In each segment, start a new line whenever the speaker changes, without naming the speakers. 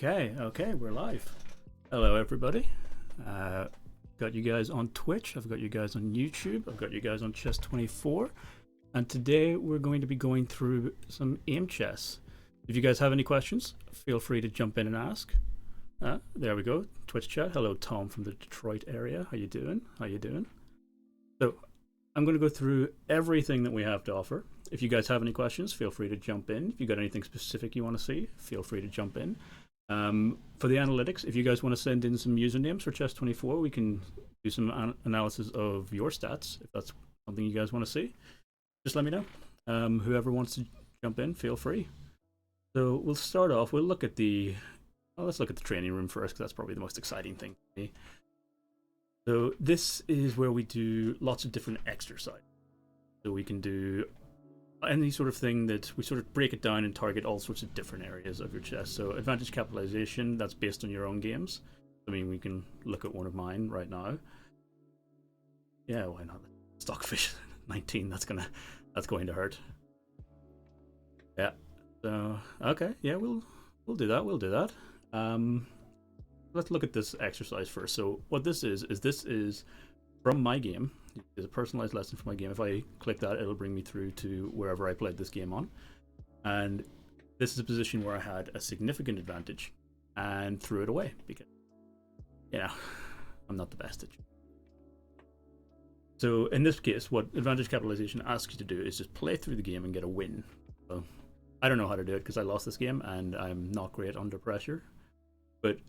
Okay, we're live. Hello, everybody. Got you guys on Twitch. I've got you guys on YouTube. I've got you guys on Chess24. And today we're going to be going through some aim chess. If you guys have any questions, feel free to jump in and ask. There we go. Twitch chat. Hello, Tom from the Detroit area. How you doing? So I'm going to go through everything that we have to offer. If you guys have any questions, feel free to jump in. If you got anything specific you want to see, feel free to jump in. For the analytics, if you guys want to send in some usernames for Chess24, we can do some analysis of your stats. If that's something you guys want to see, just let me know. Whoever wants to jump in, feel free. So we'll start off. We'll look at let's look at the training room first, because that's probably the most exciting thing for me. So this is where we do lots of different exercises. So we can do any sort of thing that we sort of break it down and target all sorts of different areas of your chess. So advantage capitalization, that's based on your own games. I mean, we can look at one of mine right now. Yeah, why not? Stockfish 19, that's going to hurt. Yeah. So okay, yeah, we'll do that. Let's look at this exercise first. So what this is from my game. It's a personalized lesson from my game. If I click that, it'll bring me through to wherever I played this game on. And this is a position where I had a significant advantage and threw it away because, I'm not the best at it. So in this case, what advantage capitalization asks you to do is just play through the game and get a win. So I don't know how to do it because I lost this game and I'm not great under pressure. But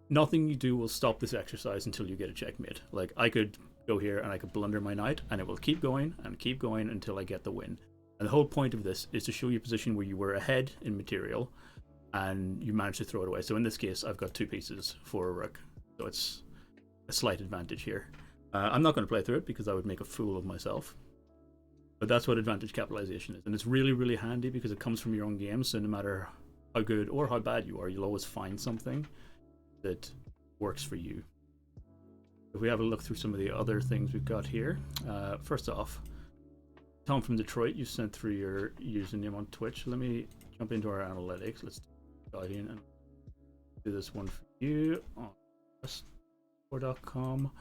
nothing you do will stop this exercise until you get a checkmate. Like, I could go here and I could blunder my knight and it will keep going until I get the win. And the whole point of this is to show you a position where you were ahead in material and you managed to throw it away. So in this case, I've got 2 pieces for a rook. So it's a slight advantage here. I'm not going to play through it because I would make a fool of myself. But that's what advantage capitalization is. And it's really, really handy because it comes from your own game. So no matter how good or how bad you are, you'll always find something that works for you. If we have a look through some of the other things we've got here, first off, Tom from Detroit, you sent through your username on Twitch. Let me jump into our analytics. Let's dive in and do this one for you on Chessbook.com.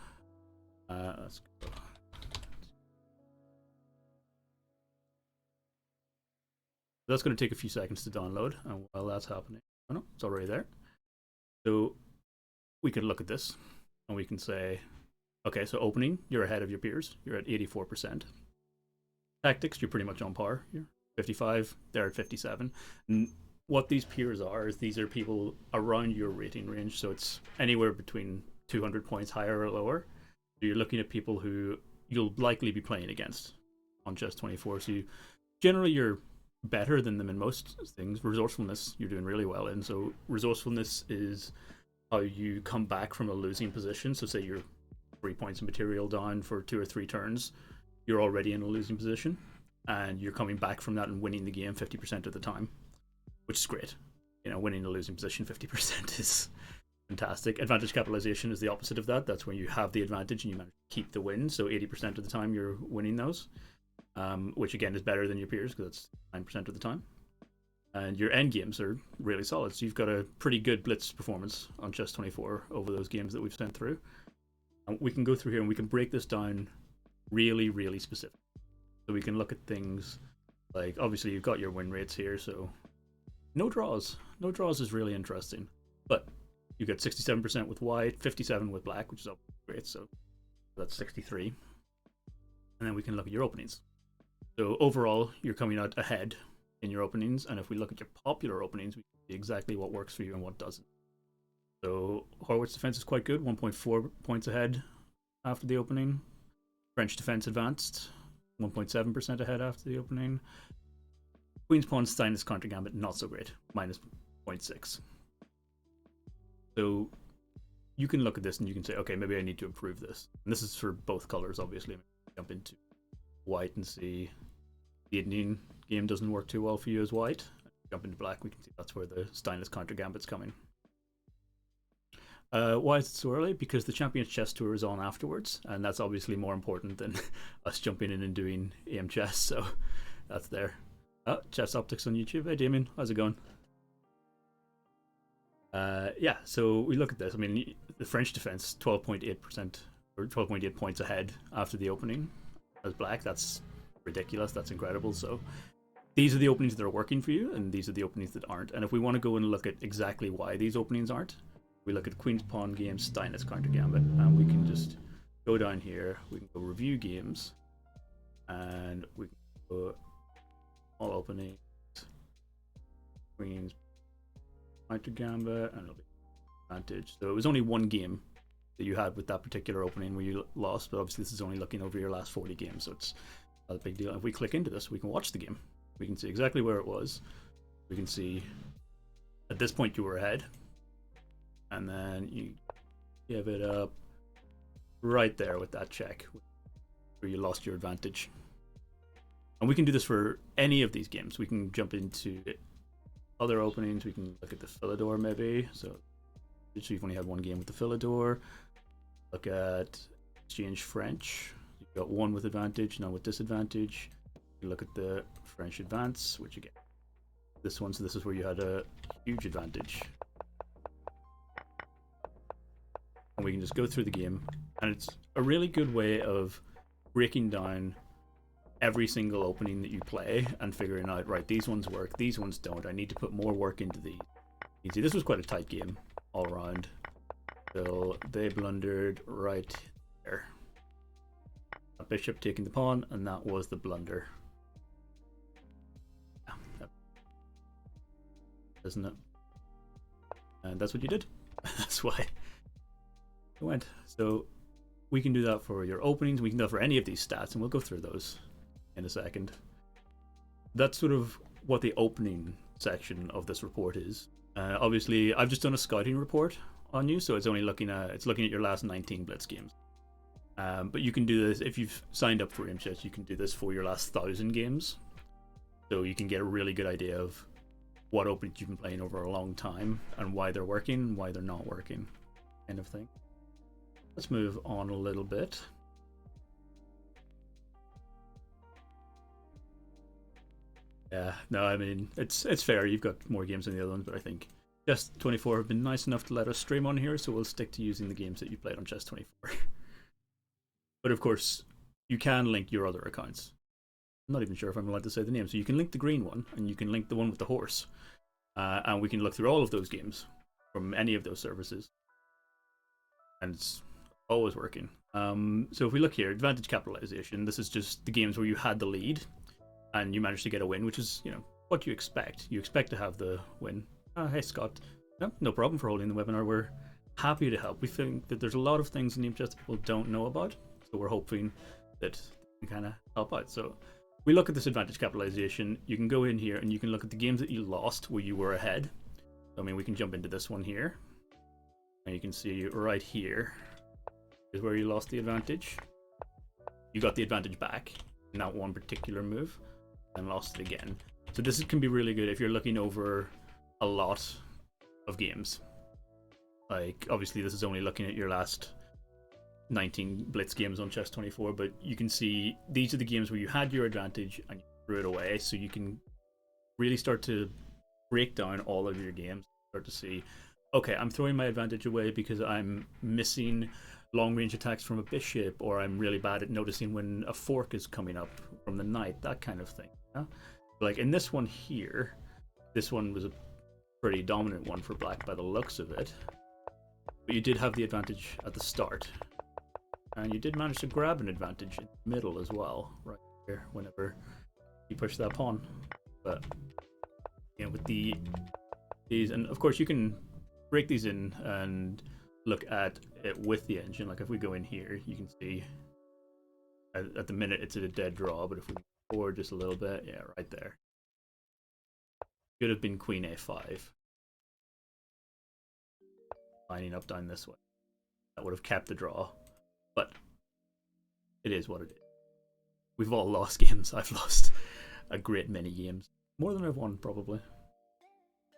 Let's go. That's going to take a few seconds to download, and while that's happening, oh no, it's already there. So we can look at this and we can say, okay, so opening, you're ahead of your peers. You're at 84%. Tactics, you're pretty much on par. You're 55, they're at 57. And what these peers are is these are people around your rating range. So it's anywhere between 200 points higher or lower. So you're looking at people who you'll likely be playing against on Chess24. So generally you're better than them in most things. Resourcefulness, you're doing really well in. So resourcefulness is how you come back from a losing position. So say you're 3 points of material down for 2 or 3 turns, you're already in a losing position and you're coming back from that and winning the game 50% of the time, which is great. Winning a losing position 50% is fantastic. Advantage capitalization is the opposite of that. That's when you have the advantage and you manage to keep the win. So 80% of the time you're winning those, which again is better than your peers because it's 9% of the time. And your end games are really solid. So you've got a pretty good blitz performance on Chess24 over those games that we've sent through. And we can go through here and we can break this down really, really specific. So we can look at things like, obviously you've got your win rates here. So no draws. No draws is really interesting. But you get 67% with white, 57 with black, which is great. So that's 63. And then we can look at your openings. So overall, you're coming out ahead in your openings, and if we look at your popular openings, we can see exactly what works for you and what doesn't. So Horwitz defense is quite good, 1.4 points ahead after the opening. French defense advanced, 1.7% ahead after the opening. Queen's Pawn Stein's counter gambit, not so great, minus 0.6. So you can look at this and you can say, okay, maybe I need to improve this. And this is for both colors, obviously. Jump into white and see the Indian game doesn't work too well for you as white. Jump into black, we can see that's where the Steinless counter gambit's coming. Why is it so early? Because the Champions Chess Tour is on afterwards, and that's obviously more important than us jumping in and doing aim chess, so that's there. Chess Optics on YouTube. Hey Damien, how's it going? Yeah, so we look at this. I mean, the French defense 12.8% or 12.8 points ahead after the opening as black. That's ridiculous. That's incredible. So these are the openings that are working for you, and these are the openings that aren't. And if we want to go and look at exactly why these openings aren't, we look at Queen's Pawn game, Steinitz counter gambit, and we can just go down here. We can go review games, and we can go all openings, Queen's counter gambit, and it'll be advantage. So it was only one game that you had with that particular opening where you lost, but obviously this is only looking over your last 40 games, so it's not a big deal. If we click into this, we can watch the game. We can see exactly where it was. We can see at this point you were ahead, and then you give it up right there with that check where you lost your advantage. And we can do this for any of these games. We can jump into other openings. We can look at the Philidor maybe. So you've only had one game with the Philidor. Look at Exchange French. You've got one with advantage, none with disadvantage. You look at the French Advance, which again, this one, so this is where you had a huge advantage. And we can just go through the game, and it's a really good way of breaking down every single opening that you play and figuring out, right, these ones work, these ones don't. I need to put more work into these. You see, this was quite a tight game all around. So they blundered right there. A bishop taking the pawn, and that was the blunder. Isn't it? And that's what you did. That's why it went. So we can do that for your openings. We can do that for any of these stats, and we'll go through those in a second. That's sort of what the opening section of this report is. Obviously, I've just done a scouting report on you, so it's only looking at your last 19 Blitz games. But you can do this if you've signed up for Aimchess. You can do this for your last 1,000 games, so you can get a really good idea of what openings you've been playing over a long time and why they're working and why they're not working, kind of thing. Let's move on a little bit. Yeah, no, I mean, it's fair. You've got more games than the other ones, but I think Chess24 have been nice enough to let us stream on here, so we'll stick to using the games that you played on Chess24. But of course, you can link your other accounts. I'm not even sure if I'm allowed to say the name. So you can link the green one, and you can link the one with the horse. And we can look through all of those games from any of those services. And it's always working. So if we look here, advantage capitalization, this is just the games where you had the lead and you managed to get a win, which is, what you expect. You expect to have the win. Hey, Scott. No problem for holding the webinar. We're happy to help. We think that there's a lot of things in Aimchess that people don't know about. So we're hoping that we can kind of help out. So we look at this advantage capitalization. You can go in here and you can look at the games that you lost where you were ahead. I mean, we can jump into this one here. And you can see right here is where you lost the advantage. You got the advantage back in that one particular move and lost it again. So this can be really good if you're looking over a lot of games. Like, obviously this is only looking at your last 19 Blitz games on Chess24, but you can see these are the games where you had your advantage and you threw it away, so you can really start to break down all of your games, start to see, okay, I'm throwing my advantage away because I'm missing long-range attacks from a bishop, or I'm really bad at noticing when a fork is coming up from the knight, that kind of thing. Yeah? Like in this one here, this one was a pretty dominant one for black by the looks of it, but you did have the advantage at the start. And you did manage to grab an advantage in the middle as well, right here, whenever you push that pawn. But with these, and of course you can break these in and look at it with the engine. Like if we go in here, you can see at the minute it's at a dead draw, but if we move forward just a little bit, yeah, right there. Should have been Queen A5. Lining up down this way. That would have kept the draw. But it is what it is. We've all lost games. I've lost a great many games. More than I've won, probably.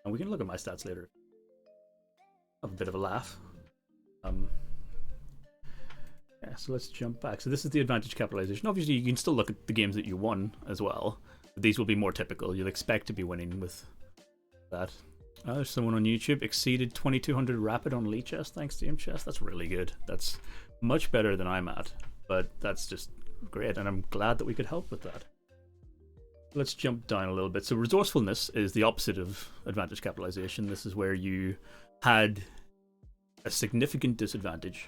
And we can look at my stats later. Have a bit of a laugh. Yeah, so let's jump back. So this is the advantage capitalization. Obviously, you can still look at the games that you won as well. But these will be more typical. You'll expect to be winning with that. There's someone on YouTube exceeded 2200 rapid on Lee chess thanks to Aimchess. That's really good. That's much better than I'm at, but that's just great, and I'm glad that we could help with that. Let's jump down a little bit. So resourcefulness is the opposite of advantage capitalization. This is where you had a significant disadvantage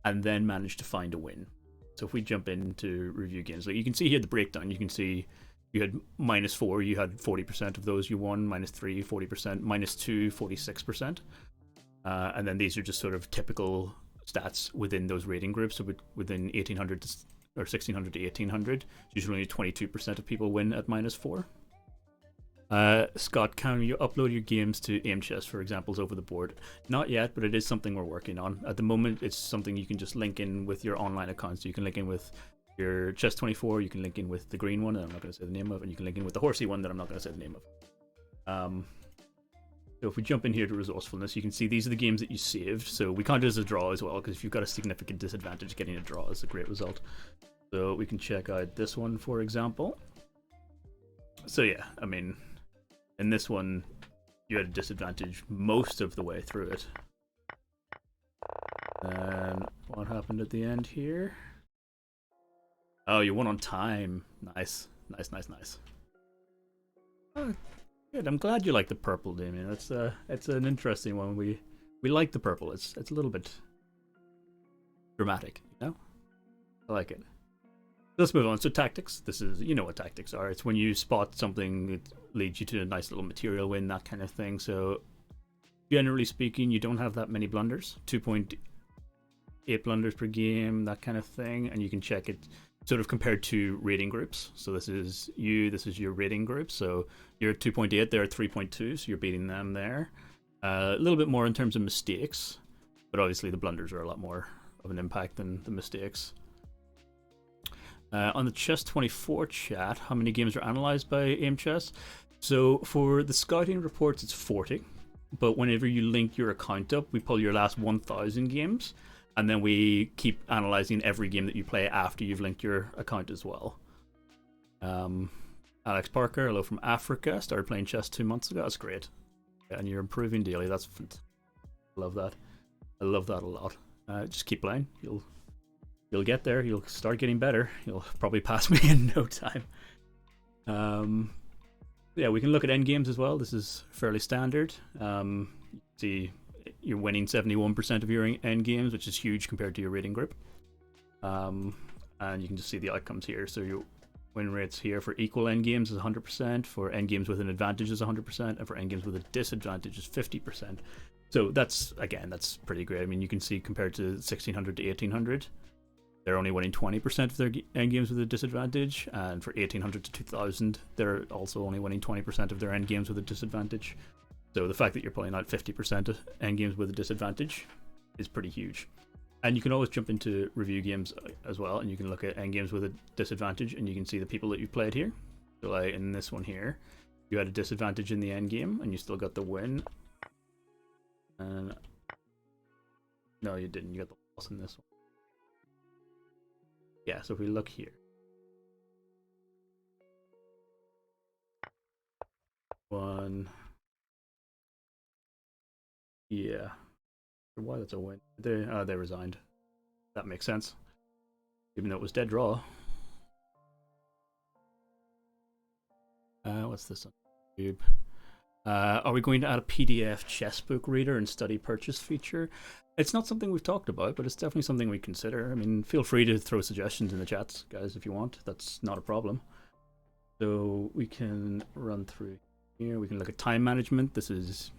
and then managed to find a win. So if we jump into review games, like you can see here the breakdown, you can see you had -4, you had 40% of those you won, -3, 40%, -2, 46%. And then these are just sort of typical stats within those rating groups. So within 1800 to, or 1600 to 1800, usually only 22% of people win at -4. Scott, can you upload your games to Aimchess for examples over the board? Not yet, but it is something we're working on. At the moment, it's something you can just link in with your online account. So you can link in with your Chess24, you can link in with the green one that I'm not going to say the name of, and you can link in with the horsey one that I'm not going to say the name of. So if we jump in here to resourcefulness, you can see these are the games that you saved. So we count it as a draw as well, because if you've got a significant disadvantage, getting a draw is a great result. So we can check out this one, for example. So yeah, I mean, in this one, you had a disadvantage most of the way through it. And what happened at the end here? Oh, you won on time. Nice. Nice. Oh, good. I'm glad you like the purple, Damien. It's an interesting one. We like the purple. It's a little bit dramatic, you know? I like it. Let's move on. So tactics. This is, you know what tactics are. It's when you spot something that leads you to a nice little material win, that kind of thing. So generally speaking, you don't have that many blunders. 2.8 blunders per game, that kind of thing. And you can check it sort of compared to rating groups. So this is your rating group. So you're at 2.8, they're at 3.2, so you're beating them there. A little bit more in terms of mistakes, but obviously the blunders are a lot more of an impact than the mistakes. On the Chess24 chat, how many games are analyzed by Aimchess? So for the scouting reports, it's 40. But whenever you link your account up, we pull your last 1,000 games, and then we keep analyzing every game that you play after you've linked your account as well. Alex Parker, hello from Africa. Started playing chess 2 months ago. That's great. And you're improving daily. That's fantastic. I love that. I love that a lot. Just keep playing. You'll get there. You'll start getting better. You'll probably pass me in no time. Yeah, we can look at endgames as well. This is fairly standard. You see, you're winning 71% of your endgames, which is huge compared to your rating group. And you can just see the outcomes here. So your win rates here for equal endgames is 100%, for endgames with an advantage is 100%, and for endgames with a disadvantage is 50%. So that's pretty great. I mean, you can see compared to 1600 to 1800, they're only winning 20% of their endgames with a disadvantage, and for 1800 to 2000, they're also only winning 20% of their endgames with a disadvantage. So the fact that you're pulling out 50% of endgames with a disadvantage is pretty huge. And you can always jump into review games as well, and you can look at endgames with a disadvantage, and you can see the people that you played here. So like in this one here, you had a disadvantage in the endgame, and you still got the win. And no, you didn't. You got the loss in this one. Yeah, so if we look here. One. Yeah. Why that's a win. They resigned. That makes sense. Even though it was dead draw. What's this on YouTube? Are we going to add a PDF Chessbook reader and study purchase feature? It's not something we've talked about, but it's definitely something we consider. I mean, feel free to throw suggestions in the chats, guys, if you want. That's not a problem. So we can run through here. We can look at time management. This is,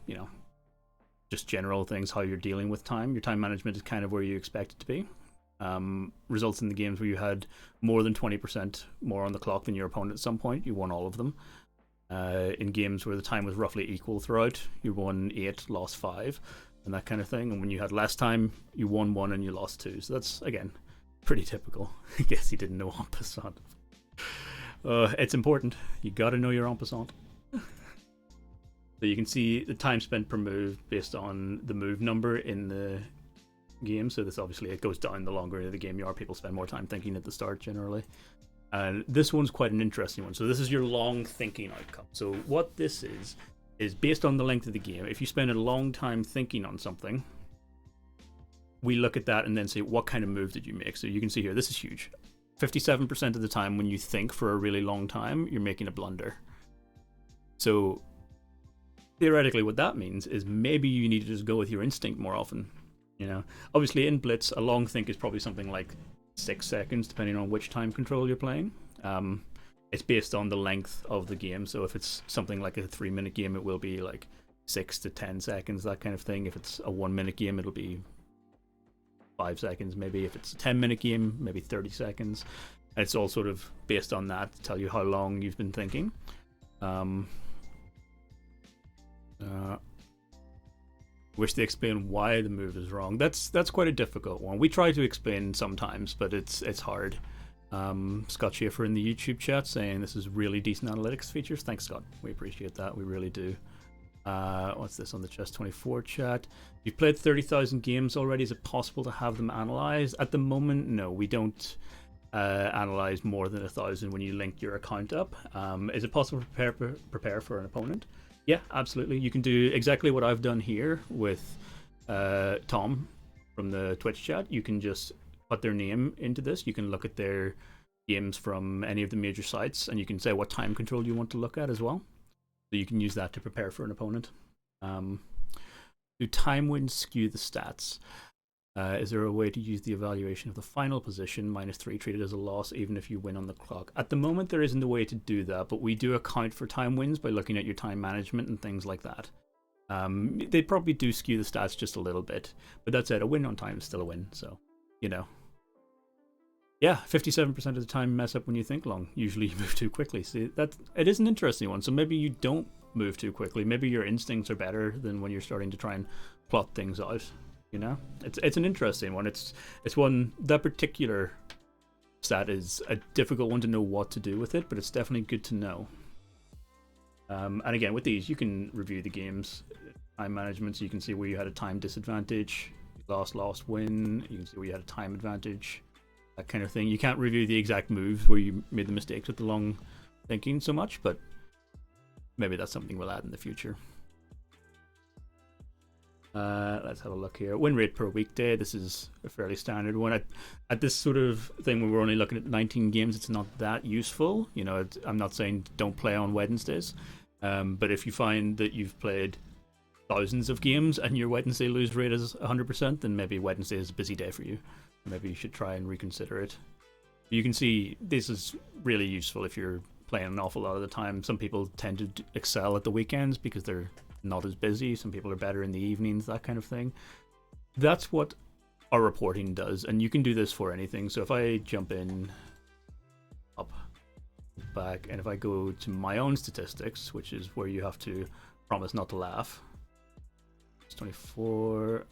just general things, how you're dealing with time. Your time management is kind of where you expect it to be. Results in the games where you had more than 20% more on the clock than your opponent at some point, you won all of them. In games where the time was roughly equal throughout, you won 8, lost 5, and that kind of thing. And when you had less time, you won 1 and you lost 2. So that's, again, pretty typical. I guess he didn't know en passant. It's important. You gotta know your en passant. So you can see the time spent per move based on the move number in the game. So this obviously, it goes down the longer into the game you are. People spend more time thinking at the start generally. And this one's quite an interesting one. So this is your long thinking outcome. So what this is is based on the length of the game. If you spend a long time thinking on something, we look at that and then say, what kind of move did you make? So you can see here, this is huge. 57% of the time when you think for a really long time, you're making a blunder. So theoretically what that means is maybe you need to just go with your instinct more often. You know, obviously in Blitz, a long think is probably something like 6 seconds, depending on which time control you're playing. It's based on the length of the game. So if it's something like a 3-minute game, it will be like 6 to 10 seconds, that kind of thing. If it's a 1-minute game, it'll be 5 seconds, maybe. If it's a 10-minute game, maybe 30 seconds. And it's all sort of based on that to tell you how long you've been thinking. Wish they explain why the move is wrong. That's quite a difficult one. We try to explain sometimes, but it's hard. Scott Schaefer in the YouTube chat saying this is really decent analytics features. Thanks, Scott. We appreciate that. We really do. What's this on the Chess24 chat? You've played 30,000 games already. Is it possible to have them analyzed? At the moment, no. We don't analyze more than 1,000 when you link your account up. Is it possible to prepare for an opponent? Yeah, absolutely. You can do exactly what I've done here with Tom from the Twitch chat. You can just put their name into this. You can look at their games from any of the major sites, and you can say what time control you want to look at as well. So you can use that to prepare for an opponent. Do time wins skew the stats? Is there a way to use the evaluation of the final position, -3, treated as a loss, even if you win on the clock? At the moment, there isn't a way to do that, but we do account for time wins by looking at your time management and things like that. They probably do skew the stats just a little bit, but that said, a win on time is still a win, so, you know. Yeah, 57% of the time you mess up when you think long. Usually you move too quickly. See, it is an interesting one. So maybe you don't move too quickly. Maybe your instincts are better than when you're starting to try and plot things out. You know, it's an interesting one. It's one, that particular stat is a difficult one to know what to do with it, but it's definitely good to know. And again, with these, you can review the games, time management, so you can see where you had a time disadvantage, lost, win. You can see where you had a time advantage. That kind of thing. You can't review the exact moves where you made the mistakes with the long thinking so much, but maybe that's something we'll add in the future. Let's have a look here. Win rate per weekday. This is a fairly standard one. At this sort of thing where we're only looking at 19 games, it's not that useful. You know, I'm not saying don't play on Wednesdays, but if you find that you've played thousands of games and your Wednesday lose rate is 100%, then maybe Wednesday is a busy day for you. Maybe you should try and reconsider it. You can see this is really useful if you're playing an awful lot of the time. Some people tend to excel at the weekends because they're not as busy. Some people are better in the evenings, that kind of thing. That's what our reporting does, and you can do this for anything. So if I jump in, up, back, and if I go to my own statistics, which is where you have to promise not to laugh. It's 24.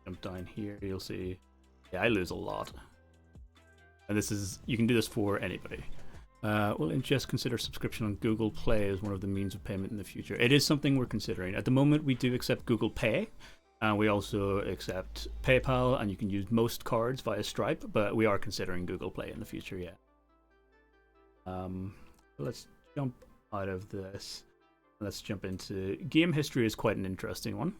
Jump down here, you'll see, yeah, I lose a lot. And this is, you can do this for anybody. Will Aimchess consider subscription on Google Play as one of the means of payment in the future? It is something we're considering. At the moment, we do accept Google Pay. We also accept PayPal, and you can use most cards via Stripe, but we are considering Google Play in the future, yeah. Let's jump out of this. Let's jump into game history. Is quite an interesting one.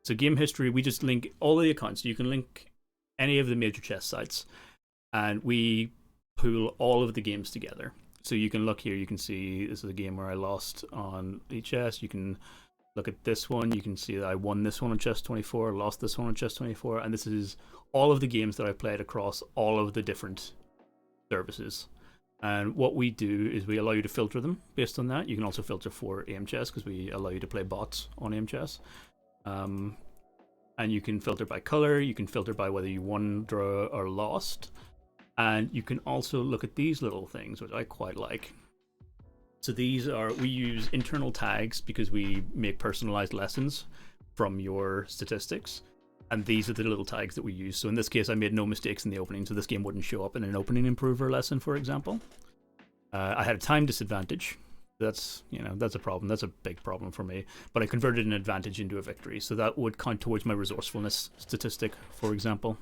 So game history, we just link all the accounts. You can link any of the major chess sites, and we pool all of the games together. So you can look here, you can see this is a game where I lost on eChess. You can look at this one, you can see that I won this one on Chess24, lost this one on Chess24, and this is all of the games that I've played across all of the different services. And what we do is we allow you to filter them based on that. You can also filter for Aimchess because we allow you to play bots on Aimchess. And you can filter by color, you can filter by whether you won, draw, or lost. And you can also look at these little things, which I quite like. So these are, we use internal tags because we make personalized lessons from your statistics. And these are the little tags that we use. So in this case, I made no mistakes in the opening, so this game wouldn't show up in an opening improver lesson, for example. I had a time disadvantage. That's, you know, that's a problem. That's a big problem for me. But I converted an advantage into a victory. So that would count towards my resourcefulness statistic, for example.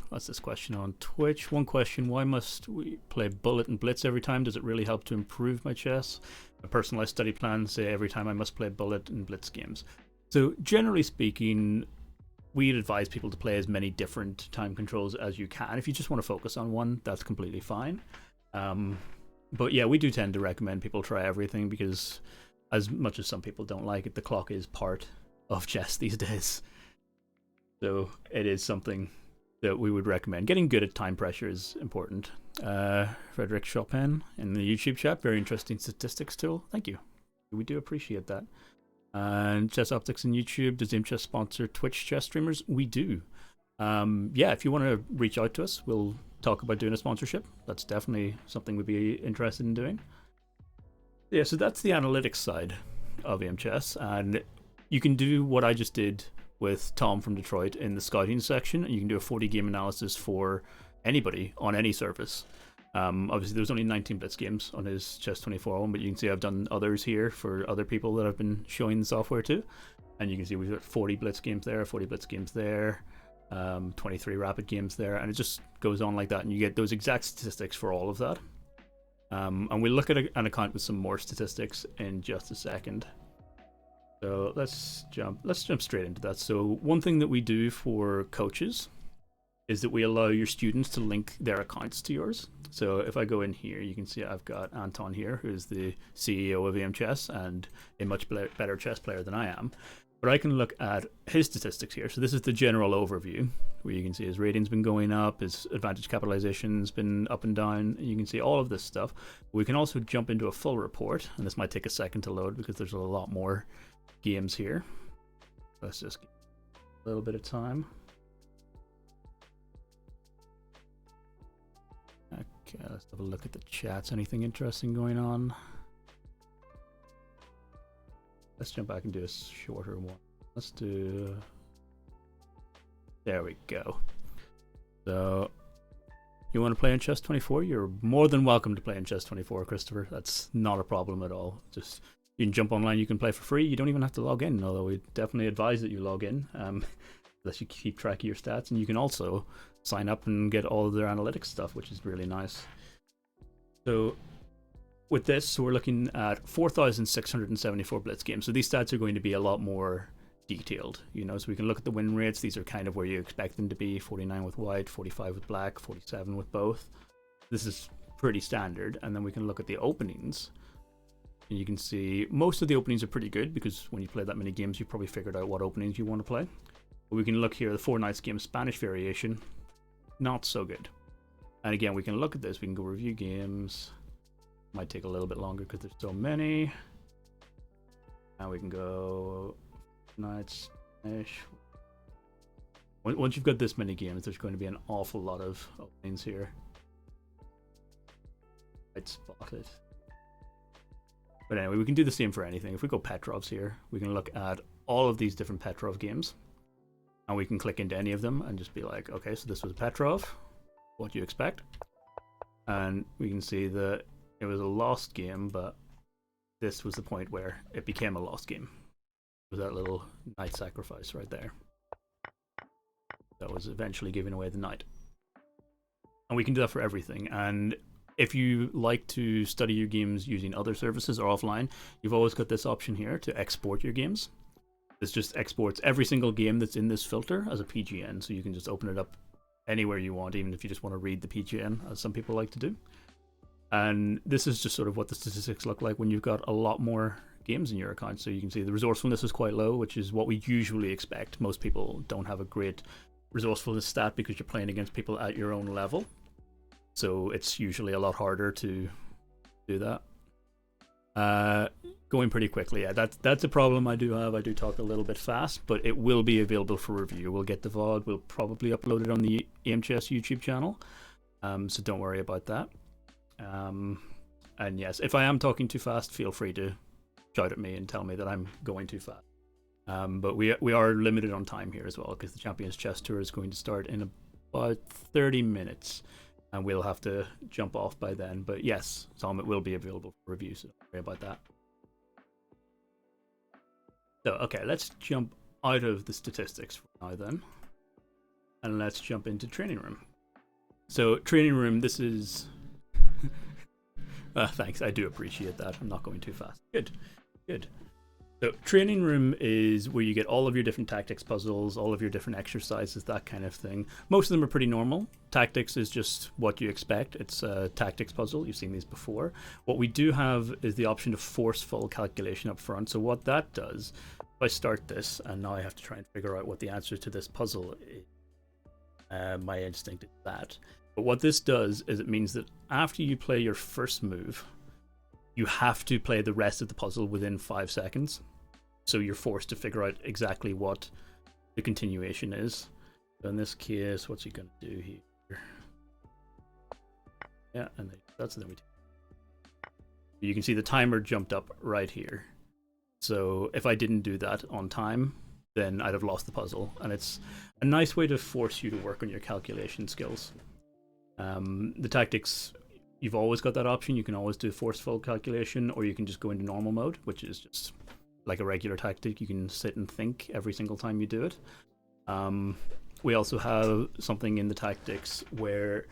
what's this question on Twitch? One question: why must we play bullet and blitz every time? Does it really help to improve my chess? A personalized study plan say every time I must play bullet and blitz games. So generally speaking, we'd advise people to play as many different time controls as you can. If you just want to focus on one, that's completely fine. But yeah, we do tend to recommend people try everything because, as much as some people don't like it, the clock is part of chess these days. So it is something that we would recommend. Getting good at time pressure is important. Frederick Chopin in the YouTube chat, very interesting statistics tool. Thank you. We do appreciate that. And Chess Optics in YouTube, does Aimchess sponsor Twitch chess streamers? We do. Yeah, if you want to reach out to us, we'll talk about doing a sponsorship. That's definitely something we'd be interested in doing. Yeah, so that's the analytics side of Aimchess, and you can do what I just did with Tom from Detroit in the scouting section, and you can do a 40 game analysis for anybody on any service. Obviously, there's only 19 blitz games on his Chess24 one, but you can see I've done others here for other people that I've been showing the software to. And you can see we've got 40 blitz games there, 40 blitz games there, 23 rapid games there, and it just goes on like that. And you get those exact statistics for all of that. And we'll look at an account with some more statistics in just a second. So let's jump straight into that. So one thing that we do for coaches is that we allow your students to link their accounts to yours. So if I go in here, you can see I've got Anton here, who's the CEO of Aimchess and a much better chess player than I am. But I can look at his statistics here. So this is the general overview, where you can see his rating's been going up, his advantage capitalization's been up and down. You can see all of this stuff. We can also jump into a full report, and this might take a second to load because there's a lot more games here. Let's just give a little bit of time. Okay, let's have a look at the chats. Anything interesting going on? Let's jump back and do a shorter one. Let's do... There we go. So, you want to play in Chess24? You're more than welcome to play in Chess24, Christopher. That's not a problem at all. Just, you can jump online, you can play for free. You don't even have to log in, although we definitely advise that you log in, unless you keep track of your stats. And you can also sign up and get all of their analytics stuff, which is really nice. So with this, we're looking at 4,674 blitz games. So these stats are going to be a lot more detailed, you know, so we can look at the win rates. These are kind of where you expect them to be: 49 with white, 45 with black, 47 with both. This is pretty standard. And then we can look at the openings, and you can see most of the openings are pretty good because when you play that many games, you probably figured out what openings you want to play. But we can look here, the 4 nights game Spanish variation, not so good. And again, we can look at this, we can go review games. Might take a little bit longer because there's so many. Now we can go nights Spanish. Once you've got this many games, there's going to be an awful lot of openings here. I'd spot it. But anyway, we can do the same for anything. If we go Petrov's here, we can look at all of these different Petrov games. And we can click into any of them and just be like, okay, so this was Petrov. What do you expect? And we can see that it was a lost game, but this was the point where it became a lost game. It was that little knight sacrifice right there. That was eventually giving away the knight. And we can do that for everything. And if you like to study your games using other services or offline, you've always got this option here to export your games. This just exports every single game that's in this filter as a PGN, so you can just open it up anywhere you want, even if you just want to read the PGN, as some people like to do. And this is just sort of what the statistics look like when you've got a lot more games in your account. So you can see the resourcefulness is quite low, which is what we usually expect. Most people don't have a great resourcefulness stat because you're playing against people at your own level. So it's usually a lot harder to do that. Going pretty quickly, yeah, that's a problem I do have. I do talk a little bit fast, but it will be available for review. We'll get the VOD, we'll probably upload it on the Aimchess YouTube channel, so don't worry about that. And yes, if I am talking too fast, feel free to shout at me and tell me that I'm going too fast. But we are limited on time here as well, because the Champions Chess Tour is going to start in about 30 minutes, and we'll have to jump off by then. But yes, Tom, it will be available for review, so don't worry about that. So, okay, let's jump out of the statistics for now then. and let's jump into training room. So training room, this is thanks, I do appreciate that. I'm not going too fast. Good. So training room is where you get all of your different tactics puzzles, all of your different exercises, that kind of thing. Most of them are pretty normal. Tactics is just what you expect. It's a tactics puzzle. You've seen these before. What we do have is the option of forceful calculation up front. So what that does, if I start this, and now I have to try and figure out what the answer to this puzzle is. My instinct is that. But what this does is it means that after you play your first move, you have to play the rest of the puzzle within 5 seconds. So you're forced to figure out exactly what the continuation is. So in this case, what's he going to do here? Yeah, and that's then we take. You can see the timer jumped up right here. So if I didn't do that on time, then I'd have lost the puzzle. And it's a nice way to force you to work on your calculation skills. The tactics, you've always got that option. You can always do forceful calculation, or you can just go into normal mode, which is just like a regular tactic. You can sit and think every single time you do it. We also have something in the tactics where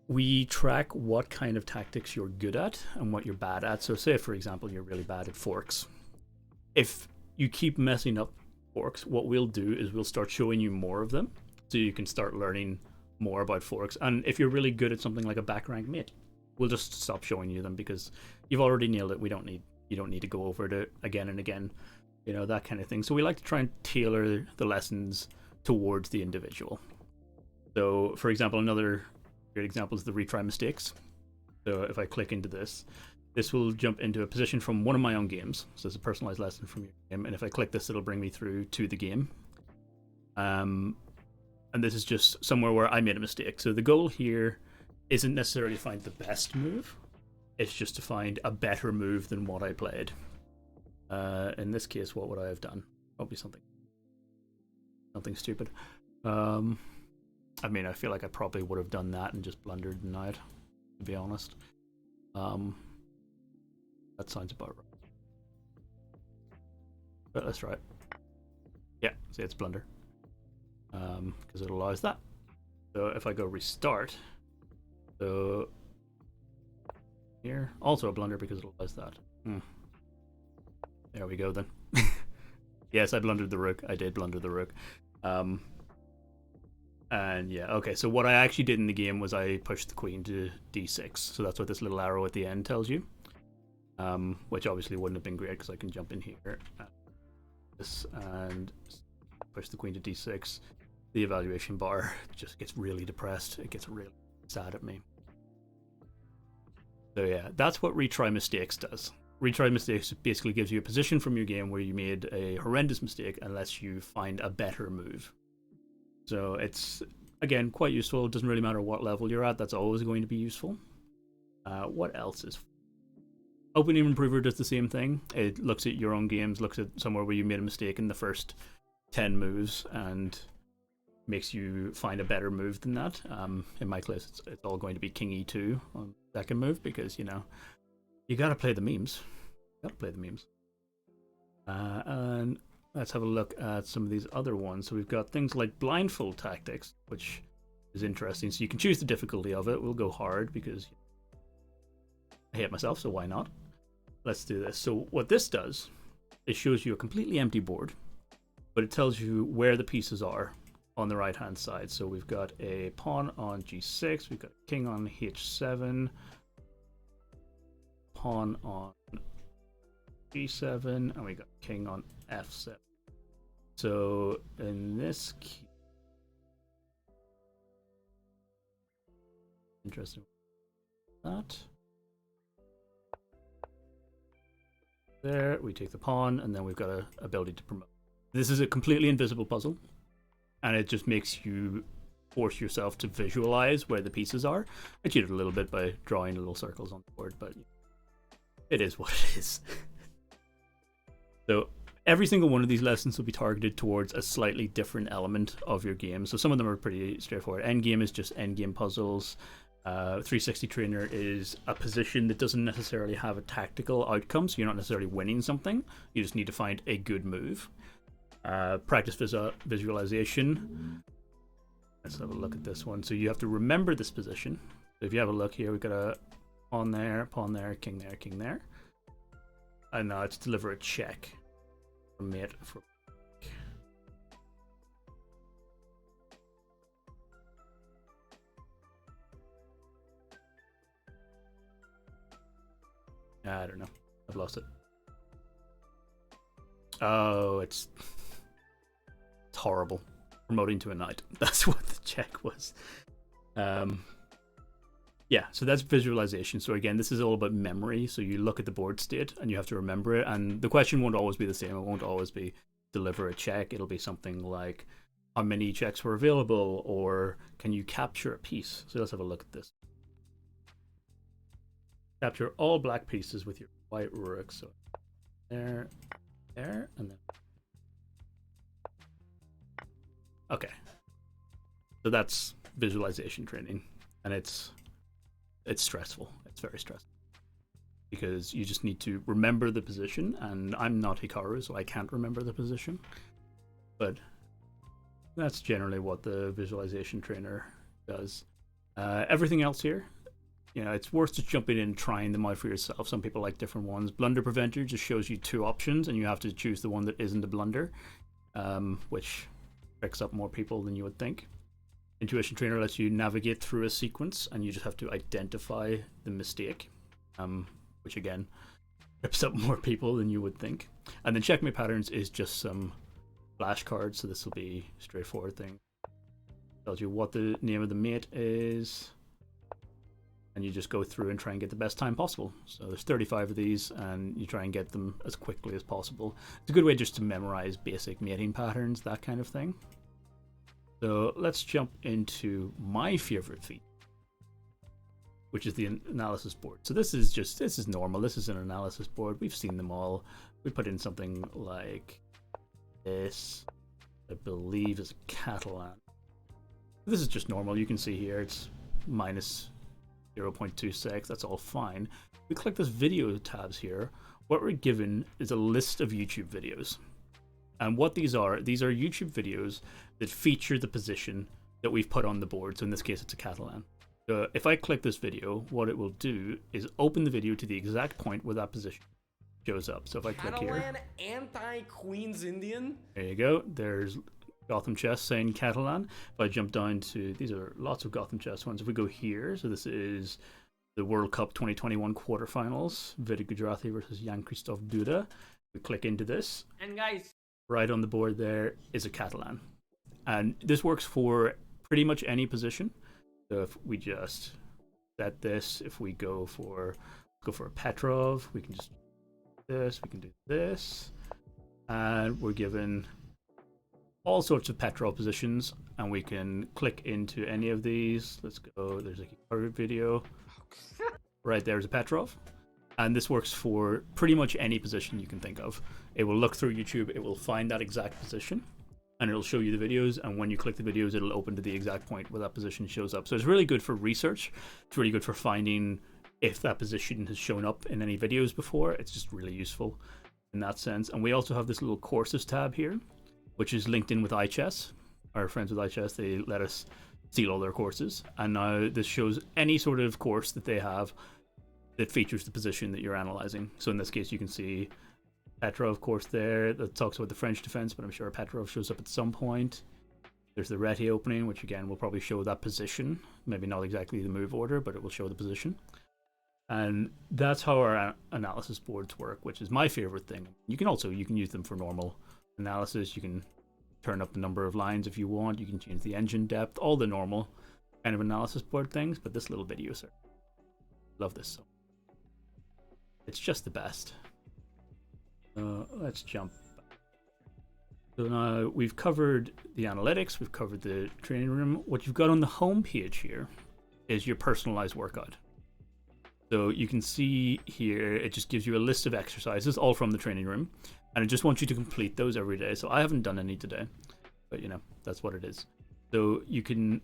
we track what kind of tactics you're good at and what you're bad at. So say, for example, you're really bad at forks. If you keep messing up forks, what we'll do is we'll start showing you more of them, so you can start learning more about forks. And if you're really good at something like a back rank mate, we'll just stop showing you them because you've already nailed it. You don't need to go over it again and again, you know, that kind of thing. So we like to try and tailor the lessons towards the individual. So for example, another great example is the Retry Mistakes. So if I click into this will jump into a position from one of my own games. So it's a personalized lesson from your game, and if I click this, it'll bring me through to the game. And this is just somewhere where I made a mistake. So the goal here isn't necessarily to find the best move. It's just to find a better move than what I played. In this case, what would I have done? Probably something stupid. I mean, I feel like I probably would have done that and just blundered and died, to be honest. That sounds about right. But let's try it. Yeah, see, it's blunder. Because it allows that. So if I go restart, so here, also a blunder because it allows that. There we go then. Yes, I blundered the rook. I did blunder the rook. And yeah, okay, so what I actually did in the game was I pushed the queen to d6. So that's what this little arrow at the end tells you. Which obviously wouldn't have been great because I can jump in here and push the queen to d6. The evaluation bar just gets really depressed. It gets really sad at me. So yeah, that's what Retry Mistakes does. Retry Mistakes basically gives you a position from your game where you made a horrendous mistake and lets you find a better move. So it's, again, quite useful. It doesn't really matter what level you're at. That's always going to be useful. What else is... Opening Improver does the same thing. It looks at your own games, looks at somewhere where you made a mistake in the first 10 moves and makes you find a better move than that. In my case, it's all going to be King E2 on the second move because, you know, you gotta play the memes. And let's have a look at some of these other ones. So we've got things like Blindfold Tactics, which is interesting. So you can choose the difficulty of it. We'll go hard because I hate myself, so why not? Let's do this. So what this does, it shows you a completely empty board, but it tells you where the pieces are on the right hand side. So we've got a pawn on g6, we've got a king on h7, pawn on g7, and we got king on f7. So in this case, interesting that. There, we take the pawn, and then we've got an ability to promote. This is a completely invisible puzzle, and it just makes you force yourself to visualize where the pieces are. I cheated a little bit by drawing little circles on the board, but it is what it is. So every single one of these lessons will be targeted towards a slightly different element of your game. So some of them are pretty straightforward. Endgame is just endgame puzzles. 360 Trainer is a position that doesn't necessarily have a tactical outcome, so you're not necessarily winning something. You just need to find a good move. Practice visualization Let's have a look at this one. So you have to remember this position. So if you have a look here, we've got a pawn there, king there, king there. And now it's deliver a check for mate for. I don't know. I've lost it. Oh, it's horrible. Promoting to a knight. That's what the check was. Yeah, so that's visualization. So again, this is all about memory. So you look at the board state and you have to remember it. And the question won't always be the same. It won't always be deliver a check. It'll be something like how many checks were available, or can you capture a piece? So let's have a look at this. Capture all black pieces with your white rook. So there, and then. Okay. So that's visualization training, and it's stressful. It's very stressful because you just need to remember the position, and I'm not Hikaru, so I can't remember the position. But that's generally what the visualization trainer does. Everything else here, you know, it's worth just jumping in and trying them out for yourself. Some people like different ones. Blunder Preventer just shows you 2 options, and you have to choose the one that isn't a blunder, which picks up more people than you would think. Intuition Trainer lets you navigate through a sequence, and you just have to identify the mistake, which again picks up more people than you would think. And then Checkmate Patterns is just some flashcards, so this will be a straightforward thing. Tells you what the name of the mate is, and you just go through and try and get the best time possible. So there's 35 of these, and you try and get them as quickly as possible. It's a good way just to memorize basic mating patterns, that kind of thing. So let's jump into my favorite feature, which is the analysis board. So this is normal. This is an analysis board. We've seen them all. We put in something like this, I believe is a Catalan. This is just normal. You can see here it's minus 0.26. That's all fine. We click this video tabs here. What we're given is a list of YouTube videos. And what these are YouTube videos that feature the position that we've put on the board. So in this case, it's a Catalan. So if I click this video, what it will do is open the video to the exact point where that position shows up. So if I click here,
Catalan anti-Queen's Indian.
There you go. There's Gotham Chess saying Catalan. If I jump down to, these are lots of Gotham Chess ones. If we go here, so this is the World Cup 2021 quarterfinals, Vida Gujarati versus Jan-Christophe Duda. We click into this.
And guys,
right on the board there is a Catalan. And this works for pretty much any position. So if we just set this, if we go for a Petrov, we can just do this, we can do this. And we're given all sorts of Petrov positions, and we can click into any of these. Let's go, there's a Hikaru video. Right there's a Petrov. And this works for pretty much any position you can think of. It will look through YouTube, it will find that exact position, and it'll show you the videos, and when you click the videos, it'll open to the exact point where that position shows up. So it's really good for research. It's really good for finding if that position has shown up in any videos before. It's just really useful in that sense. And we also have this little courses tab here, which is linked in with iChess. Our friends with iChess, they let us steal all their courses. And now this shows any sort of course that they have that features the position that you're analyzing. So in this case, you can see Petrov course there that talks about the French defense, but I'm sure Petrov shows up at some point. There's the Retry opening, which again will probably show that position. Maybe not exactly the move order, but it will show the position. And that's how our analysis boards work, which is my favorite thing. You can use them for normal analysis. You can turn up the number of lines if you want. You can change the engine depth, all the normal kind of analysis board things. But this little video, sir, love this. So it's just the best. Let's jump back. So now we've covered the analytics, we've covered the training room. What you've got on the home page here is your personalized workout. So you can see here, it just gives you a list of exercises, all from the training room, and it just wants you to complete those every day. So I haven't done any today, but you know, that's what it is. So you can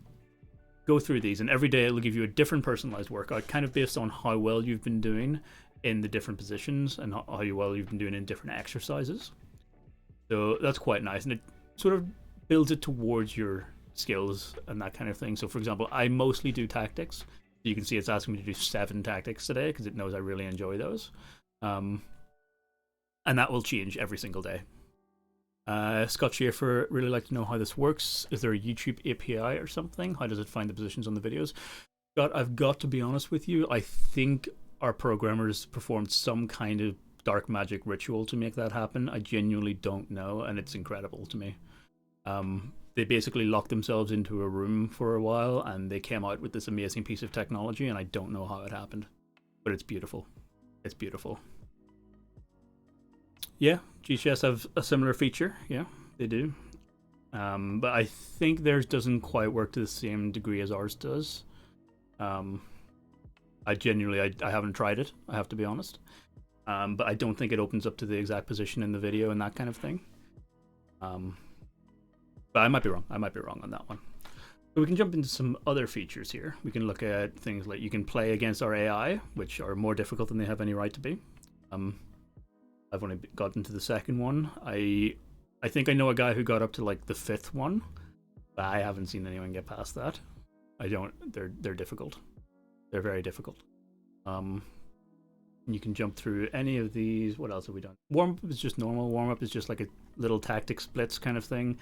go through these, and every day it'll give you a different personalized workout, kind of based on how well you've been doing in the different positions and how well you've been doing in different exercises. So that's quite nice, and it sort of builds it towards your skills and that kind of thing. So for example, I mostly do tactics. You can see it's asking me to do 7 tactics today because it knows I really enjoy those. And that will change every single day. Scott Schaefer really like to know how this works. Is there a YouTube API or something? How does it find the positions on the videos? Scott, I've got to be honest with you. I think our programmers performed some kind of dark magic ritual to make that happen. I genuinely don't know, and it's incredible to me. They basically locked themselves into a room for a while, and they came out with this amazing piece of technology, and I don't know how it happened. But it's beautiful. It's beautiful. Yeah, GCS have a similar feature. Yeah, they do. But I think theirs doesn't quite work to the same degree as ours does. I genuinely, I haven't tried it, I have to be honest. But I don't think it opens up to the exact position in the video and that kind of thing. But I might be wrong. I might be wrong on that one. So we can jump into some other features here. We can look at things like you can play against our AI, which are more difficult than they have any right to be. I've only gotten to the second one. I think I know a guy who got up to like the 5th one, but I haven't seen anyone get past that. I don't. They're difficult. They're very difficult. You can jump through any of these. What else have we done? Warm up is just normal. Warm up is just like a little tactic splits kind of thing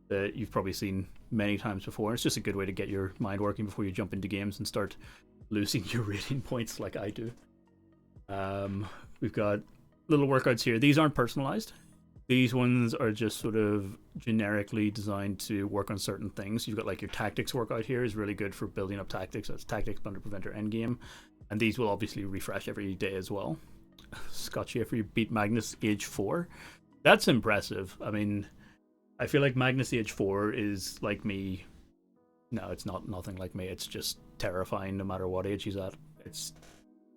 that you've probably seen many times before. It's just a good way to get your mind working before you jump into games and start losing your rating points like I do. We've got little workouts here. These aren't personalized. These ones are just sort of generically designed to work on certain things. You've got like your tactics workout here is really good for building up tactics. That's tactics, blunder preventer, endgame. And these will obviously refresh every day as well. Scott Schaefer, you beat Magnus age 4. That's impressive. I mean, I feel like Magnus age 4 is like me. No, it's not nothing like me. It's just terrifying no matter what age he's at. It's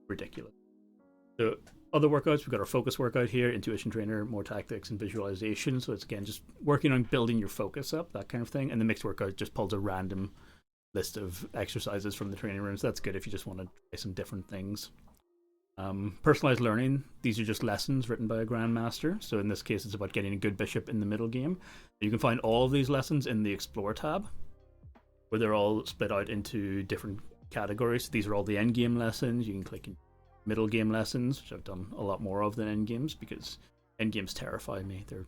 ridiculous. So other workouts, we've got our focus workout here, intuition trainer, more tactics and visualization. So it's again just working on building your focus up, that kind of thing. And the mixed workout just pulls a random list of exercises from the training rooms. That's good if you just want to try some different things. Personalized learning, these are just lessons written by a grandmaster. So in this case, it's about getting a good bishop in the middle game. You can find all of these lessons in the Explore tab, where they're all split out into different categories. These are all the end game lessons. You can click in middle game lessons, which I've done a lot more of than end games because end games terrify me. Do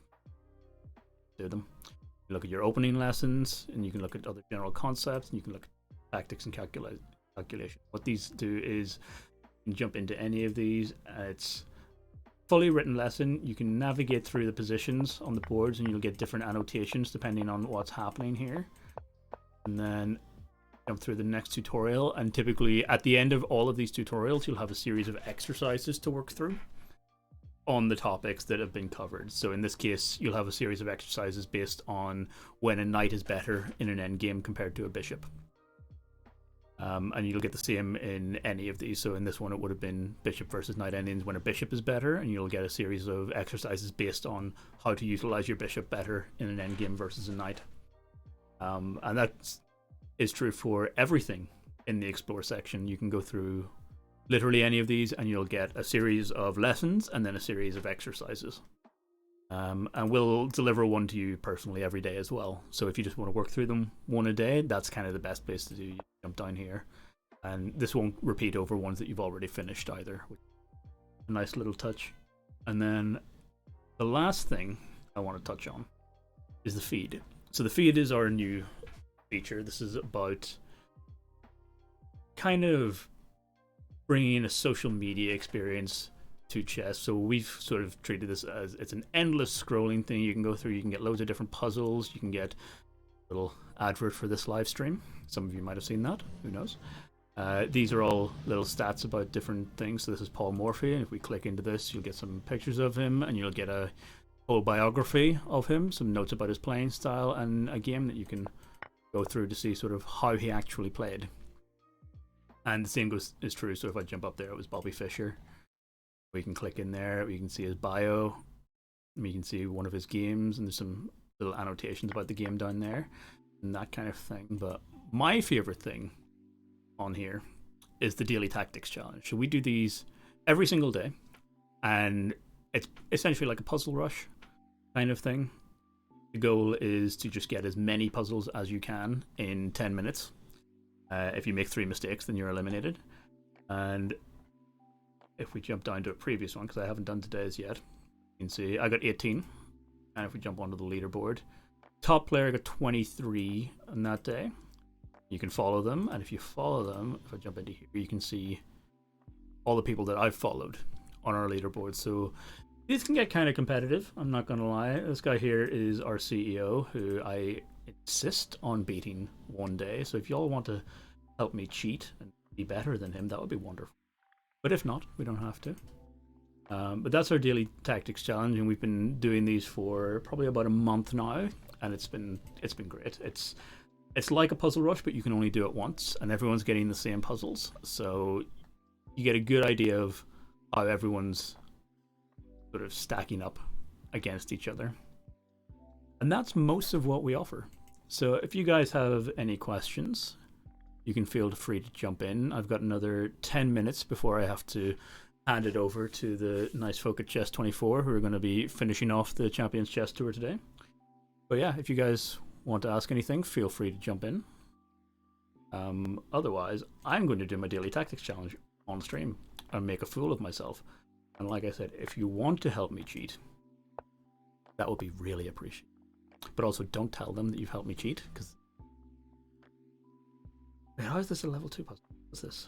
them. You look at your opening lessons, and you can look at other general concepts, and you can look at tactics and calculation. What these do is you can jump into any of these. It's fully written lesson. You can navigate through the positions on the boards, and you'll get different annotations depending on what's happening here. And then jump through the next tutorial, and typically at the end of all of these tutorials, you'll have a series of exercises to work through on the topics that have been covered. So in this case, you'll have a series of exercises based on when a knight is better in an endgame compared to a bishop. And you'll get the same in any of these. So in this one, it would have been bishop versus knight endings when a bishop is better, and you'll get a series of exercises based on how to utilize your bishop better in an endgame versus a knight. And that is true for everything in the Explore section. You can go through literally any of these, and you'll get a series of lessons and then a series of exercises. And we'll deliver one to you personally every day as well. So if you just want to work through them one a day, that's kind of the best place to do. You jump down here, and this won't repeat over ones that you've already finished either, which is a nice little touch. And then the last thing I want to touch on is the feed. So the feed is our new feature. This is about kind of bringing in a social media experience to chess. So we've sort of treated this as it's an endless scrolling thing you can go through. You can get loads of different puzzles. You can get a little advert for this live stream. Some of you might have seen that. Who knows? These are all little stats about different things. So this is Paul Morphy, and if we click into this, you'll get some pictures of him, and you'll get a whole biography of him, some notes about his playing style, and a game that you can go through to see sort of how he actually played. And the same is true. So if I jump up there, it was Bobby Fischer. We can click in there. We can see his bio. We can see one of his games, and there's some little annotations about the game down there and that kind of thing. But my favorite thing on here is the daily tactics challenge. So we do these every single day, and it's essentially like a puzzle rush kind of thing. The goal is to just get as many puzzles as you can in 10 minutes. If you make 3 mistakes, then you're eliminated. And if we jump down to a previous one, because I haven't done today's yet, you can see I got 18. And if we jump onto the leaderboard, top player got 23 on that day. You can follow them, and if you follow them, if I jump into here, you can see all the people that I've followed on our leaderboard. So these can get kind of competitive, I'm not gonna lie. This guy here is our CEO, who I insist on beating one day. So if y'all want to help me cheat and be better than him, that would be wonderful. But if not, we don't have to. But that's our daily tactics challenge, and we've been doing these for probably about a month now, and it's been great. It's like a puzzle rush, but you can only do it once, and everyone's getting the same puzzles, so you get a good idea of how everyone's sort of stacking up against each other. And that's most of what we offer. So if you guys have any questions, you can feel free to jump in. I've got another 10 minutes before I have to hand it over to the nice folk at Chess24, who are going to be finishing off the Champions Chess Tour today. But yeah, if you guys want to ask anything, feel free to jump in. Otherwise, I'm going to do my daily tactics challenge on stream and make a fool of myself. And like I said, if you want to help me cheat, that would be really appreciated. But also, don't tell them that you've helped me cheat, because... Wait, how is this a level 2 puzzle? What's this?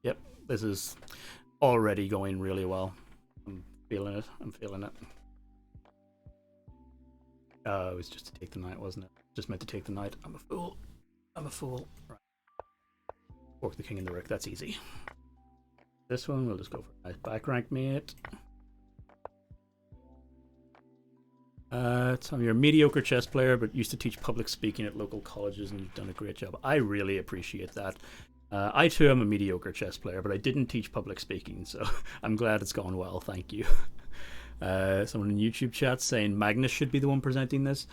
Yep, this is already going really well. I'm feeling it. Oh, it was just to take the knight, wasn't it? Just meant to take the knight. I'm a fool. Right. Fork the king and the rook, that's easy. This one, we'll just go for a nice back rank mate. So you're a mediocre chess player, but used to teach public speaking at local colleges, and you've done a great job. I really appreciate that. I too am a mediocre chess player, but I didn't teach public speaking, so I'm glad it's gone well. Thank you. Someone in YouTube chat saying Magnus should be the one presenting this.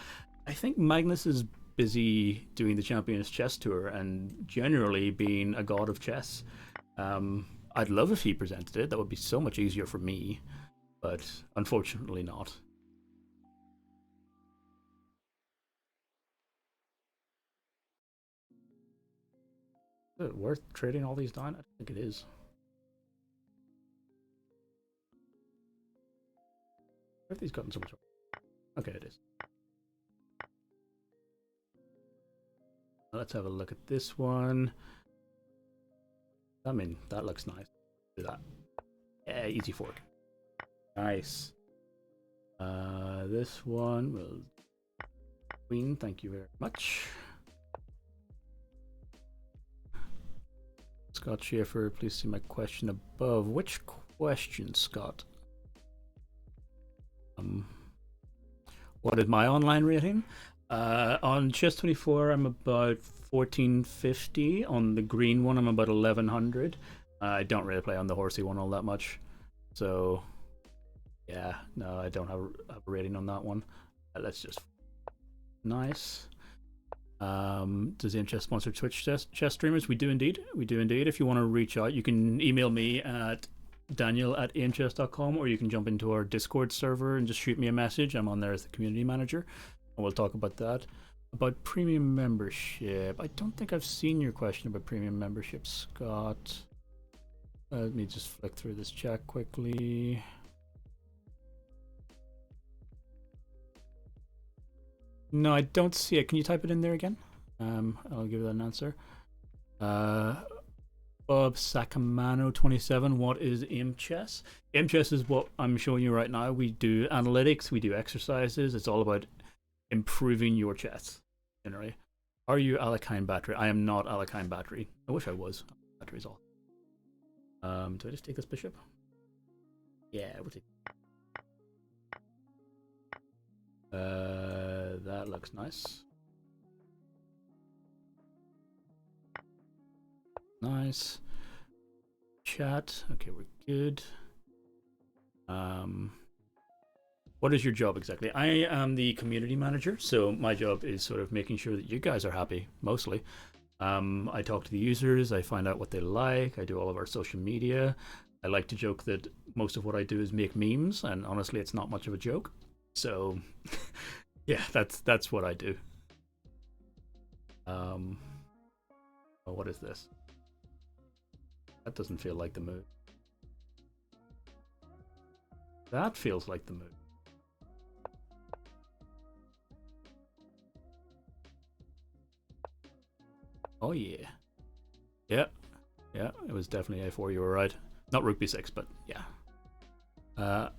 I think Magnus is busy doing the Champions Chess Tour and generally being a god of chess. I'd love if he presented it. That would be so much easier for me, but unfortunately not. Is it worth trading all these down? I don't think it is. Where have these gotten so much? Okay, it is. Let's have a look at this one. I mean, that looks nice. Do that. Yeah, easy fork. Nice. This one will... Queen, thank you very much. Scott Schaefer, please see my question above. Which question, Scott? What is my online rating? On Chess24, I'm about 1450. On the green one, I'm about 1100. I don't really play on the horsey one all that much. So, yeah, no, I don't have a rating on that one. Let's just... Nice. Does Aimchess sponsor Twitch chess streamers? We do indeed. We do indeed. If you want to reach out, you can email me at daniel@Aimchess.com, or you can jump into our Discord server and just shoot me a message. I'm on there as the community manager, and we'll talk about that. About premium membership, I don't think I've seen your question about premium membership, Scott. Let me just flick through this chat quickly. No, I don't see it. Can you type it in there again? I'll give that an answer. Bob Sacamano 27. What is Aimchess? Aimchess is what I'm showing you right now. We do analytics, we do exercises. It's all about improving your chess, generally. Are you Alakine Battery? I am not Alakine Battery. I wish I was. Battery's all. Do I just take this bishop? Yeah, we'll take. That looks nice. Nice. Chat. Okay, we're good. What is your job exactly? I am the community manager, so my job is sort of making sure that you guys are happy, mostly. I talk to the users, I find out what they like, I do all of our social media. I like to joke that most of what I do is make memes, and honestly, it's not much of a joke. So, yeah, that's what I do. Oh, what is this? That doesn't feel like the move. That feels like the move. Oh yeah. Yeah. Yeah, it was definitely A4, you were right. Not Rook B6, but yeah. I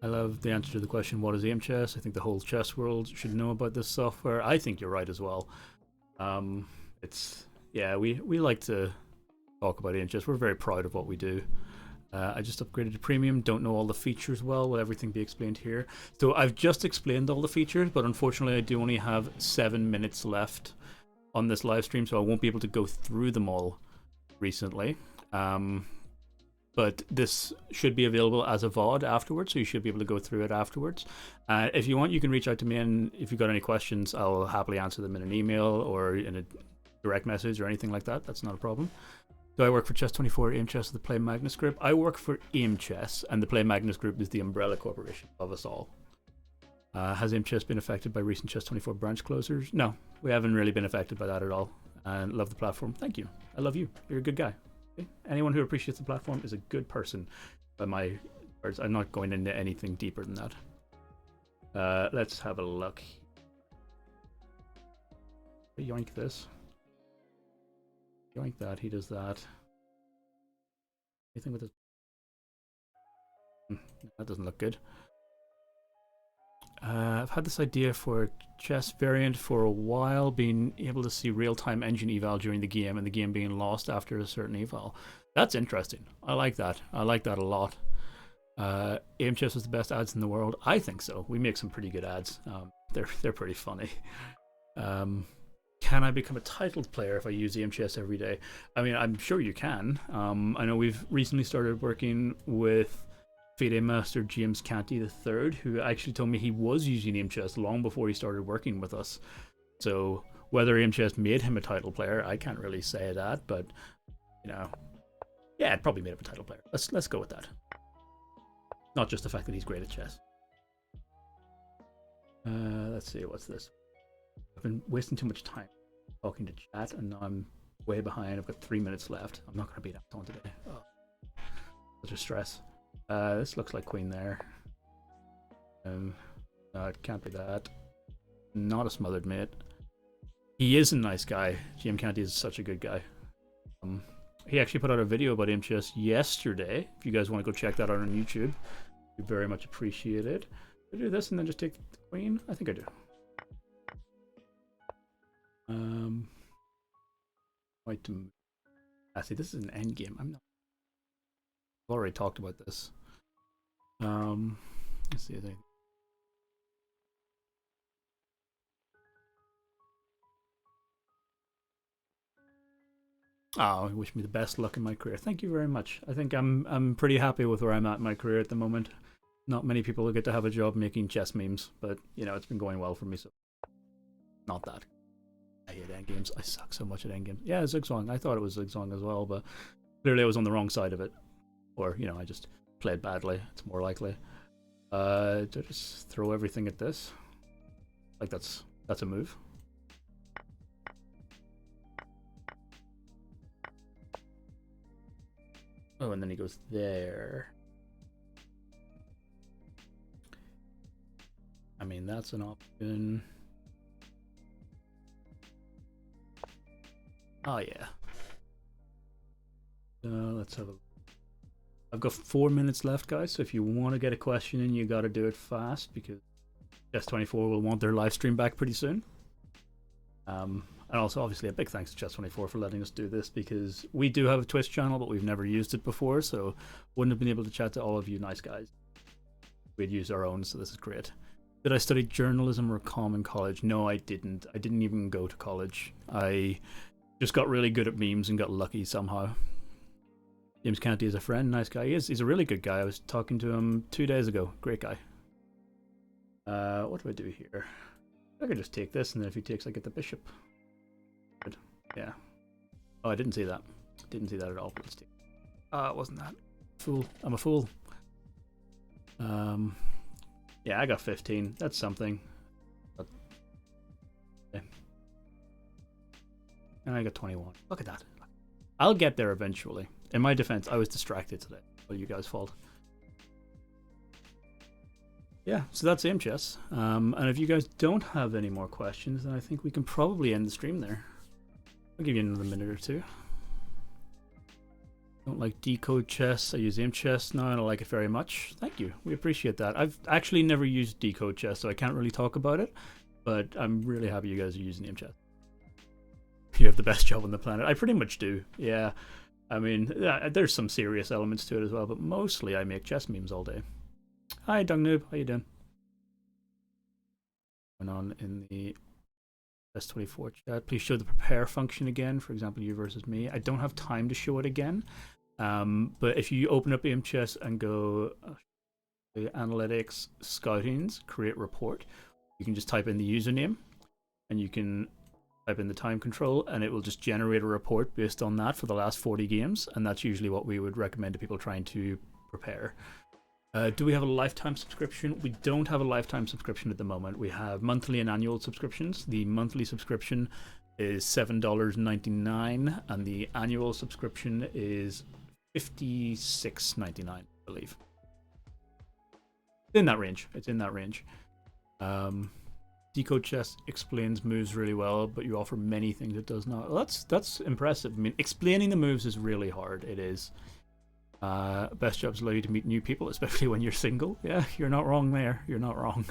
love the answer to the question, what is Aimchess? I think the whole chess world should know about this software. I think you're right as well. Yeah, we like to talk about Aimchess. We're very proud of what we do. I just upgraded to premium, don't know all the features well. Will everything be explained here? So I've just explained all the features, but unfortunately I do only have 7 minutes left on this live stream, so I won't be able to go through them all recently. But this should be available as a VOD afterwards, so you should be able to go through it afterwards. If you want, you can reach out to me, and if you've got any questions, I'll happily answer them in an email or in a direct message or anything like that. That's not a problem. So I work for Chess24, Aimchess, the Play Magnus Group. I work for Aimchess, and the Play Magnus Group is the umbrella corporation of us all. Has Aimchess been affected by recent Chess24 branch closures? No, we haven't really been affected by that at all. And love the platform. Thank you. I love you. You're a good guy. Okay? Anyone who appreciates the platform is a good person. By my words, I'm not going into anything deeper than that. Let's have a look. Yoink this. Yoink that. He does that. Anything with this? That doesn't look good. I've had this idea for a chess variant for a while, being able to see real-time engine eval during the game and the game being lost after a certain eval. That's interesting. I like that. I like that a lot. Aimchess is the best ads in the world. I think so. We make some pretty good ads. They're pretty funny. Can I become a titled player if I use Aimchess every day? I mean, I'm sure you can. I know we've recently started working with FIDE Master James Canty III, who actually told me he was using Aimchess long before he started working with us. So whether Aimchess made him a title player, I can't really say that, but you know, yeah, it probably made him a title player. Let's go with that. Not just the fact that he's great at chess. Let's see, what's this? I've been wasting too much time talking to chat, and now I'm way behind. I've got 3 minutes left. I'm not going to beat Anton today. Oh, such a stress. This looks like queen there. No, it can't be that. Not a smothered mate. He is a nice guy. GM Canty is such a good guy. He actually put out a video about Aimchess yesterday. If you guys want to go check that out on YouTube, we very much appreciate it. Do I do this and then just take the queen? I think I do. White to move. See, this is an endgame. I've already talked about this. Let's see. Oh, wish me the best luck in my career. Thank you very much. I think I'm pretty happy with where I'm at in my career at the moment. Not many people get to have a job making chess memes, but you know, it's been going well for me, so not that. I hate endgames. I suck so much at endgames. Yeah, Zigzwang. I thought it was Zigzwang as well, but clearly I was on the wrong side of it. Or, you know, I just played badly. It's more likely. Do I just throw everything at this? Like that's a move. Oh, and then he goes there. I mean, that's an option. Oh, yeah. Let's have a... I've got 4 minutes left, guys, so if you want to get a question in, you got to do it fast, because Chess24 will want their live stream back pretty soon. And also, obviously, a big thanks to Chess24 for letting us do this, because we do have a Twitch channel, but we've never used it before, so wouldn't have been able to chat to all of you nice guys. We'd use our own, so this is great. Did I study journalism or comm in college? No, I didn't. I didn't even go to college. I just got really good at memes and got lucky somehow. James Canty is a friend, nice guy. He's a really good guy. I was talking to him 2 days ago. Great guy. What do I do here? I could just take this, and then if he takes, I get the bishop. Good. Yeah. Oh, I didn't see that. Didn't see that at all. Let's take. It wasn't that. Fool. I'm a fool. Yeah, I got 15. That's something. But, okay. And I got 21. Look at that. I'll get there eventually. In my defense, I was distracted today. Well, you guys' fault. Yeah, so that's Aimchess. And if you guys don't have any more questions, then I think we can probably end the stream there. I'll give you another minute or two. Don't like decode chess. I use Aimchess now and I like it very much. Thank you. We appreciate that. I've actually never used decode chess, so I can't really talk about it. But I'm really happy you guys are using Aimchess. You have the best job on the planet. I pretty much do. Yeah. I mean, there's some serious elements to it as well, but mostly I make chess memes all day. Hi, Dung Noob. How you doing? Going on in the S24 chat. Please show the prepare function again. For example, you versus me. I don't have time to show it again. But if you open up Aimchess and go analytics, scoutings, create report, you can just type in the username and you can type in the time control and it will just generate a report based on that for the last 40 games. And that's usually what we would recommend to people trying to prepare. Do we have a lifetime subscription? We don't have a lifetime subscription at the moment. We have monthly and annual subscriptions. The monthly subscription is $7.99 and the annual subscription is $56.99, I believe. It's in that range. It's in that range. Decode Chess explains moves really well, but you offer many things it does not. Well, that's impressive. I mean, explaining the moves is really hard. It is. Best jobs allow you to meet new people, especially when you're single. Yeah, you're not wrong there. You're not wrong.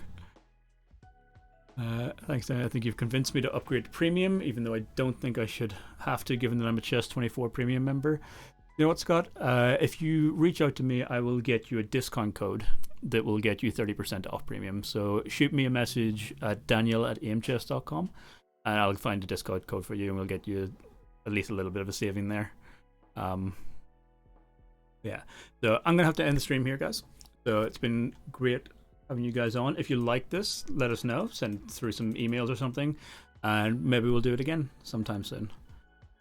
Thanks, Dan. I think you've convinced me to upgrade to premium, even though I don't think I should have to, given that I'm a Chess24 premium member. You know what, Scott? If you reach out to me, I will get you a discount code that will get you 30% off premium. So shoot me a message at Daniel@Aimchess.com and I'll find a discount code for you and we'll get you at least a little bit of a saving there. Yeah, so I'm going to have to end the stream here, guys. So it's been great having you guys on. If you like this, let us know. Send through some emails or something, and maybe we'll do it again sometime soon.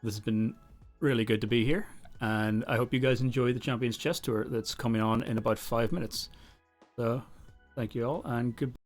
This has been really good to be here, and I hope you guys enjoy the Champions Chess Tour that's coming on in about 5 minutes. So thank you all, and goodbye.